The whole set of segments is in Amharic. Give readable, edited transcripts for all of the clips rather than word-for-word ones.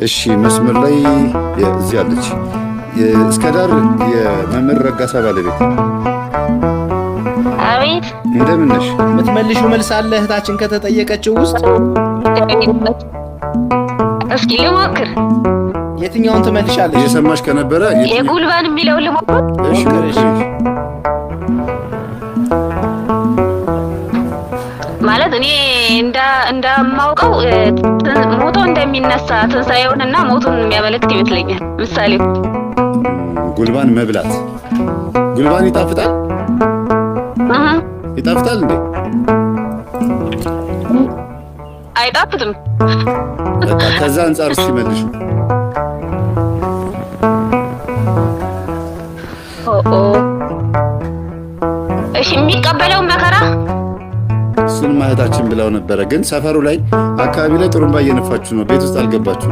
እሺ መስመር ላይ እዚህ አለች። እስከዳር የመምህር ረጋሳ ባለቤት። አቤት። እንደምን ነሽ? የምትመልሺው መልስ አለ እህታችን ከተጠየቀችው ውስጥ? እስኪ ልሞክር። የትኛውን ትመልሻለሽ? እየሰማሽ ከነበረ የጉልባን የሚለው ልሞክር። እሺ ማለት እኔ እንዳማውቀው ሞቶ እንደሚነሳ ትንሳኤውንና ሞቱን የሚያመለክት ይመስለኛል። ምሳሌው ጉልባን መብላት። ጉልባን ይጣፍጣል? ይጣፍጣል እንዴ? አይጣፍጥም። በቃ ከዛ አንፃር ሲመልሹ እሺ የሚቀበለው መከራ እሱን ማህታችን ብለው ነበረ። ግን ሰፈሩ ላይ አካባቢ ላይ ጥሩምባ እየነፋችሁ ነው። ቤት ውስጥ አልገባችሁ?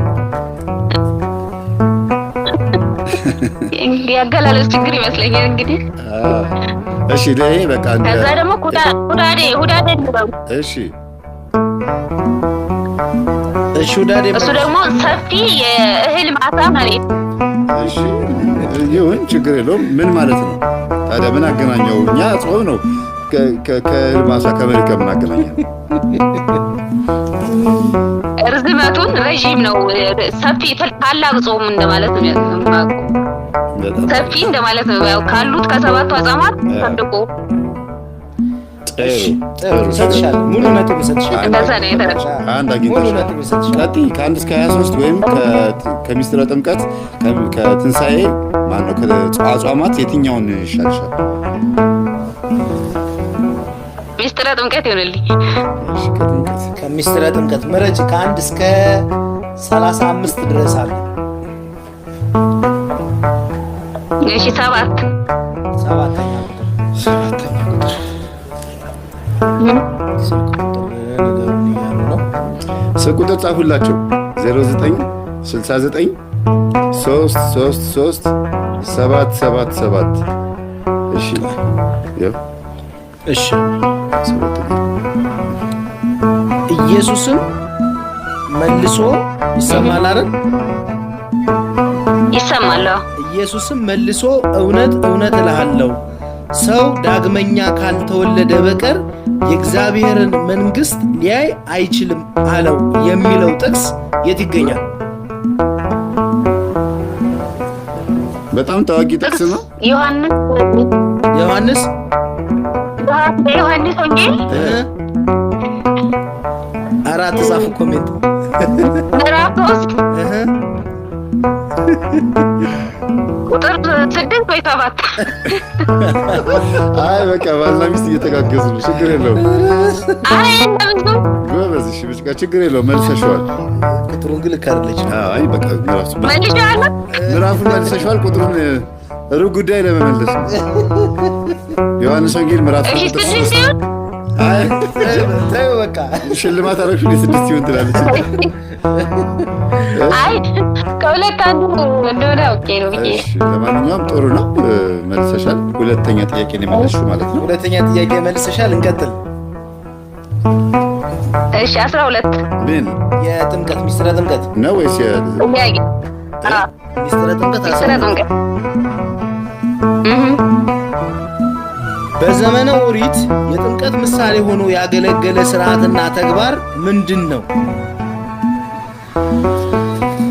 ያገላለጽ ችግር ይመስለኛል እንግዲህ። እሺ ለይ በቃ ከዛ ደግሞ ሁዳዴ ነው። እሺ ሁዳዴ እሱ ደግሞ ሰፊ የእህል ማሳ መሬት። እሺ ይሁን ችግር የለውም። ምን ማለት ነው ታዲያ? ምን አገናኘው? እኛ ጾም ነው ከእህል ማሳ ከመሬት ከምን አገናኘው? ርዝመቱን ረዥም ነው። ሰፊ ታላቅ ጾም እንደማለት ነው። ሰፊ እንደማለት ነው። ያው ካሉት ከሰባቱ አጽዋማት ሰንደቆ ጥሩ ሰጥሻለሁ። ሙሉ ነጥብ ሰጥሻለሁ። እንደዛ ነው የተረፈ። አንድ አግኝተሻል። ቀጥይ። ከ1 እስከ 23 ወይም ከምስጢረ ጥምቀት ከትንሣኤ ማነው ከአጽዋማት የትኛውን ይሻልሻል? ምስጢረ ጥምቀት ይሆንልኝ። እሺ ከጥምቀት ከምስጢረ ጥምቀት ምረጭ። ከ1 እስከ 35 ድረስ አለ። እሺ 7 ሰባተኛ ቁጥር ስልክ ቁጥር ጻፉላቸው 09 69 333 777። እሺ እሺ ኢየሱስም መልሶ ይሰማል አይደል? ይሰማል። ኢየሱስም መልሶ እውነት እውነት እልሃለሁ ሰው ዳግመኛ ካልተወለደ በቀር የእግዚአብሔርን መንግሥት ሊያይ አይችልም አለው የሚለው ጥቅስ የት ይገኛል? በጣም ታዋቂ ጥቅስ ነው። ዮሐንስ ወንጌል አራት ጻፉ ኮሜንት ምዕራፍ 3 ቁጥር 6 ወይ 7። አይ በቃ ባልና ሚስት እየተጋገዙ ነው። ችግር የለውም። አይ እንደምንቱ ጎበዝ። እሺ በቃ ችግር የለውም። መልሰሽዋል። ቁጥሩን ግን ልክ አይደለች። አይ በቃ ምዕራፉን መልሰሽዋል። ቁጥሩን ሩብ ጉዳይ ለመመለስ ነው። ዮሐንስ ወንጌል ምዕራፍ 6 አይ ታዩ በቃ ሽልማት አረፍሽ 6 ይሁን ትላለች። አይ ከሁለት አንዱ እንደሆነ ኦኬ ነው ብዬ። እሺ ለማንኛውም ጥሩ ነው መልሰሻል። ሁለተኛ ጥያቄ ነው የመለስሽው ማለት ነው። ሁለተኛ ጥያቄ መልሰሻል። እንቀጥል። እሺ 12 ምን የጥምቀት ምስጢረ ጥምቀት ነው ወይስ ጥያቄ? ምስጢረ ጥምቀት ምስጢረ ጥምቀት በዘመነ ኦሪት የጥምቀት ምሳሌ ሆኖ ያገለገለ ስርዓትና ተግባር ምንድን ነው?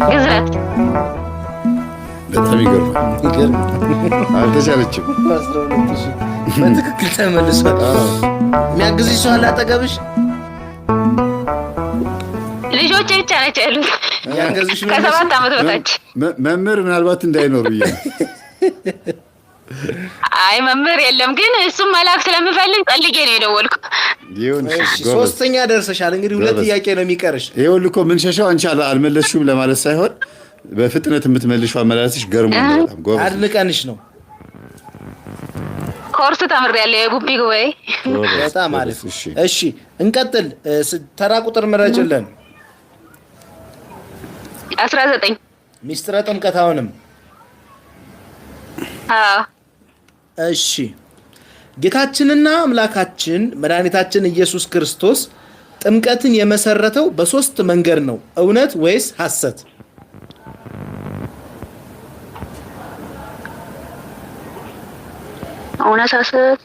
ግዝረት። በጣም ይገርም። አልተቻለችም። በትክክል ተመልሷል። የሚያግዝሽ ሰው አለ አጠገብሽ? ልጆቼ ብቻ ናቸው ያሉት ያገዝሽ ከ7 ዓመት በታች። መምህር ምናልባት እንዳይኖር ብዬ ነው። አይ መምህር የለም፣ ግን እሱም መላክ ስለምፈልግ ጸልጌ ነው የደወልኩት። ይሁን። ሶስተኛ ደርሰሻል። እንግዲህ ሁለት ጥያቄ ነው የሚቀርሽ። ይኸውልህ እኮ ምን ሸሻው አንቺ አልመለስሽም ለማለት ሳይሆን በፍጥነት የምትመልሺው አመላለስሽ ገርሞ በጣም ጎበዝ። አድንቀንሽ ነው። ኮርስ ተምሬያለሁ የጉቢ ጉባኤ። በጣም አሪፍ። እሺ እንቀጥል። ተራ ቁጥር ምረጭልን። 19 ምስጢረ ጥምቀት አሁንም። እሺ ጌታችንና አምላካችን መድኃኒታችን ኢየሱስ ክርስቶስ ጥምቀትን የመሰረተው በሶስት መንገድ ነው። እውነት ወይስ ሐሰት? እውነት ሐሰት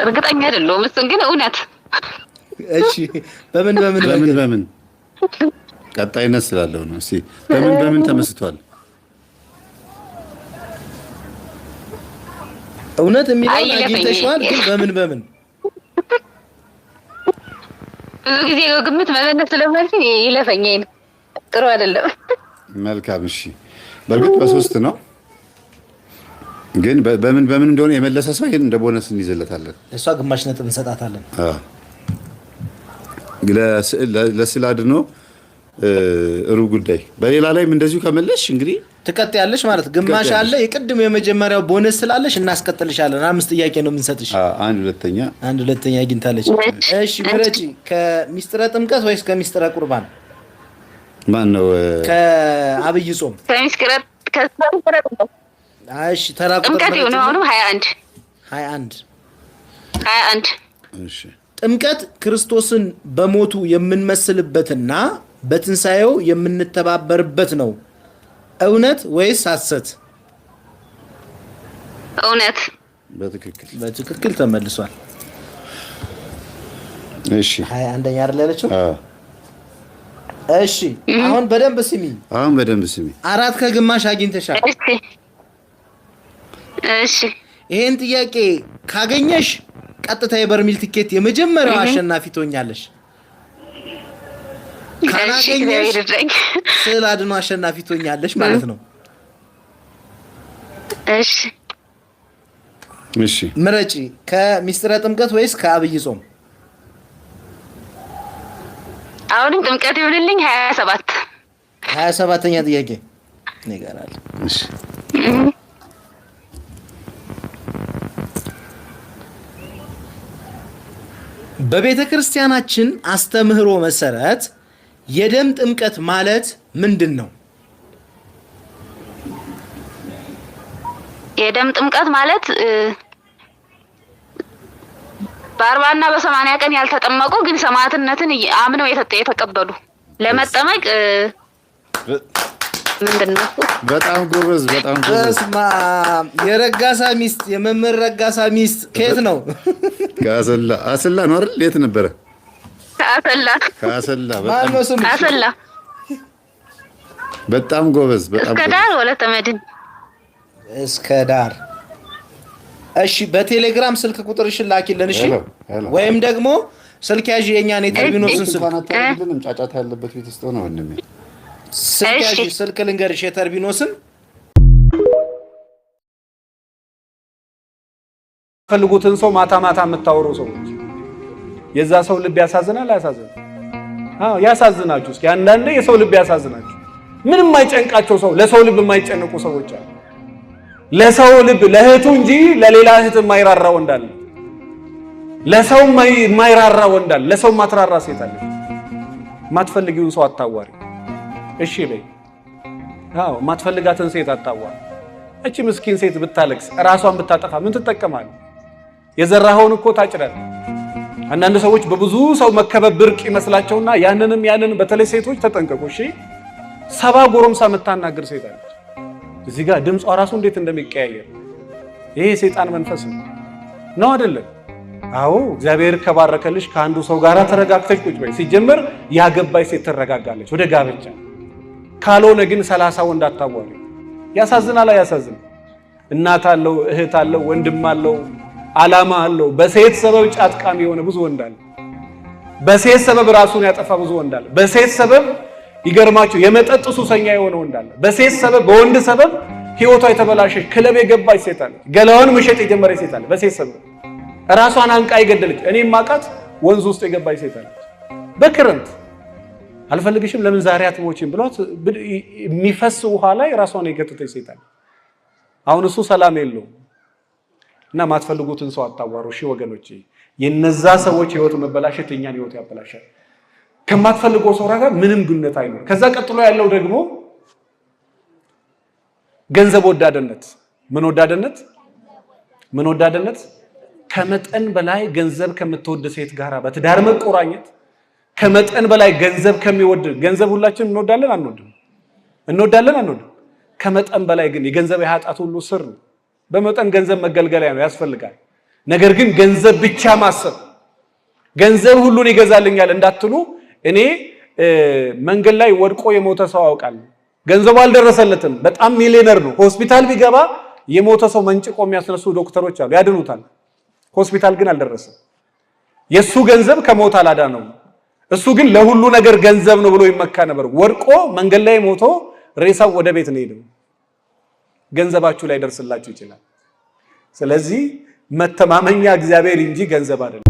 እርግጠኛ አይደለሁም። እሱን ግን እውነት። እሺ በምን ቀጣይነት ስላለው ነው። እስኪ በምን ተመስቷል? እውነት የሚለው አግኝተሽዋል፣ ግን በምን ብዙ ጊዜ ግምት መለነስ ስለማልችል ይለፈኝ። ጥሩ አይደለም። መልካም እሺ። በእርግጥ በሶስት ነው፣ ግን በምን እንደሆነ የመለሰ ሰው ይሄን እንደ ቦነስ እንይዘለታለን። እሷ ግማሽ ነጥብ እንሰጣታለን። ለስዕል አድኖ ሩብ ጉዳይ በሌላ ላይም እንደዚሁ ከመለሽ እንግዲህ ትቀጥያለሽ ማለት ግማሽ አለ። የቅድም የመጀመሪያው ቦነስ ስላለሽ እናስቀጥልሻለን። 5 ጥያቄ ነው የምንሰጥሽ። አንድ ሁለተኛ አግኝታለች። እሺ ምረጪ። ከሚስጥረ ጥምቀት ወይስ ከሚስጥረ ቁርባን? ማን ነው? ከአብይ ጾም ከሚስጥረ እሺ ተራ ቁጥር ጥምቀት ነው። አሁን 21 እሺ። ጥምቀት ክርስቶስን በሞቱ የምንመስልበትና በትንሳኤው የምንተባበርበት ነው። እውነት ወይስ ሐሰት? እውነት። በትክክል ተመልሷል። እሺ 21ኛ አይደል ያለችው? እሺ አሁን በደንብ ስሚ። 4 ከግማሽ አግኝተሻል። እሺ ይሄን ጥያቄ ካገኘሽ ቀጥታ የበርሚል ቲኬት የመጀመሪያው አሸናፊ ትሆኛለሽ። ካላገኘሽ ስዕል አድኖ አሸናፊ ትሆኛለሽ ማለት ነው። እሺ ምረጪ። ከሚስጥረ ጥምቀት ወይስ ከአብይ ጾም? አሁንም ጥምቀት ይሁንልኝ። 27ኛ ጥያቄ ንገራል። እሺ በቤተ ክርስቲያናችን አስተምህሮ መሰረት የደም ጥምቀት ማለት ምንድን ነው? የደም ጥምቀት ማለት በ40 እና በ80 ቀን ያልተጠመቁ ግን ሰማዕትነትን አምነው የተቀበሉ ለመጠመቅ ምንድነው? በጣም ጎበዝ። በስማ የረጋሳ ሚስት የመምህር ረጋሳ ሚስት ከየት ነው? ከአሰላ ነው አይደል? የት ነበረ? ከአሰላ በጣም ጎበዝ። እስከ ዳር ወለተ መድን እስከ ዳር። እሺ በቴሌግራም ስልክ ቁጥርሽን ላኪልን። እሺ ወይም ደግሞ ስልክ ያዥ የኛን የተርቢኖስን ስልክ ጫጫታ ያለበት ቤት ውስጥ ነው ወንድሜ። ስልክ ልንገርሽ የተርቢኖስን ፈልጉትን ሰው ማታ የምታወሩ ሰዎች የዛ ሰው ልብ ያሳዝናል። ያሳዝናችሁ። እስኪ አንዳንዴ የሰው ልብ ያሳዝናችሁ። ምንም የማይጨንቃቸው ሰው ለሰው ልብ የማይጨነቁ ሰዎች አሉ። ለሰው ልብ ለእህቱ እንጂ ለሌላ እህት የማይራራ ወንድ አለ። ለሰው የማይራራ ወንድ አለ። ለሰው ማትራራ ሴት አለ። ማትፈልጊውን ሰው አታዋሪ። እሺ በይ። ማትፈልጋትን ሴት አታዋሪ። እቺ ምስኪን ሴት ብታለቅስ ራሷን ብታጠፋ ምን ትጠቀማለህ? የዘራኸውን እኮ ታጭዳለህ። አንዳንድ ሰዎች በብዙ ሰው መከበብ ብርቅ ይመስላቸውና ያንን በተለይ ሴቶች ተጠንቀቁ። እሺ 70 ጎረምሳ የምታናግር ሴት አለች። እዚህ ጋር ድምጿ ራሱ እንዴት እንደሚቀያየር ይሄ የሰይጣን መንፈስ ነው አይደለም? አዎ እግዚአብሔር ከባረከልሽ ከአንዱ ሰው ጋር ተረጋግተሽ ቁጭ በይ። ሲጀምር ያገባች ሴት ትረጋጋለች ወደ ጋብቻ። ካልሆነ ግን 30 ወንድ አታዋሪ። ያሳዝናል። አያሳዝንም? እናት አለው፣ እህት አለው፣ ወንድም አለው፣ ዓላማ አለው። በሴት ሰበብ ጫጥቃሚ የሆነ ብዙ ወንድ አለ። በሴት ሰበብ ራሱን ያጠፋ ብዙ ወንድ አለ። በሴት ሰበብ ይገርማችሁ የመጠጥ ሱሰኛ የሆነ ወንድ አለ። በሴት ሰበብ በወንድ ሰበብ ህይወቷ የተበላሸች ክለብ የገባች ሴት አለ። ገላዋን መሸጥ የጀመረች ሴት አለ። በሴት ሰበብ ራሷን አንቃ የገደለች እኔ ማቃት ወንዝ ውስጥ የገባች ሴት አለ። በክረምት አልፈልግሽም ለምን ዛሬ አትሞቺም ብሏት የሚፈስ ውሃ ላይ ራሷን የገተተች ሴት አለ። አሁን እሱ ሰላም የለውም። እና ማትፈልጉትን ሰው አታዋሩ። እሺ ወገኖቼ፣ የነዛ ሰዎች ህይወት መበላሸት የኛን ህይወት ያበላሻል። ከማትፈልገው ሰው ጋር ምንም ግንኙነት አይኖር። ከዛ ቀጥሎ ያለው ደግሞ ገንዘብ ወዳድነት። ምን ወዳድነት? ምን ወዳድነት? ከመጠን በላይ ገንዘብ ከምትወድ ሴት ጋር በትዳር መቆራኘት፣ ከመጠን በላይ ገንዘብ ከሚወድ ገንዘብ ሁላችን እንወዳለን አንወድም? እንወዳለን አንወድም? ከመጠን በላይ ግን የገንዘብ የኃጢአት ሁሉ ስር ነው። በመጠን ገንዘብ መገልገያ ነው ያስፈልጋል። ነገር ግን ገንዘብ ብቻ ማሰብ ገንዘብ ሁሉን ይገዛልኛል እንዳትሉ እኔ መንገድ ላይ ወድቆ የሞተ ሰው አውቃለሁ። ገንዘቡ አልደረሰለትም፣ በጣም ሚሊዮነር ነው። ሆስፒታል ቢገባ የሞተ ሰው መንጭቆ የሚያስነሱ ዶክተሮች አሉ፣ ያድኑታል። ሆስፒታል ግን አልደረሰም። የሱ ገንዘብ ከሞት አላዳነው። እሱ ግን ለሁሉ ነገር ገንዘብ ነው ብሎ ይመካ ነበር። ወድቆ መንገድ ላይ ሞቶ ሬሳው ወደ ቤት ነው ሄደው። ገንዘባችሁ ላይ ደርስላችሁ ይችላል። ስለዚህ መተማመኛ እግዚአብሔር እንጂ ገንዘብ አይደለም።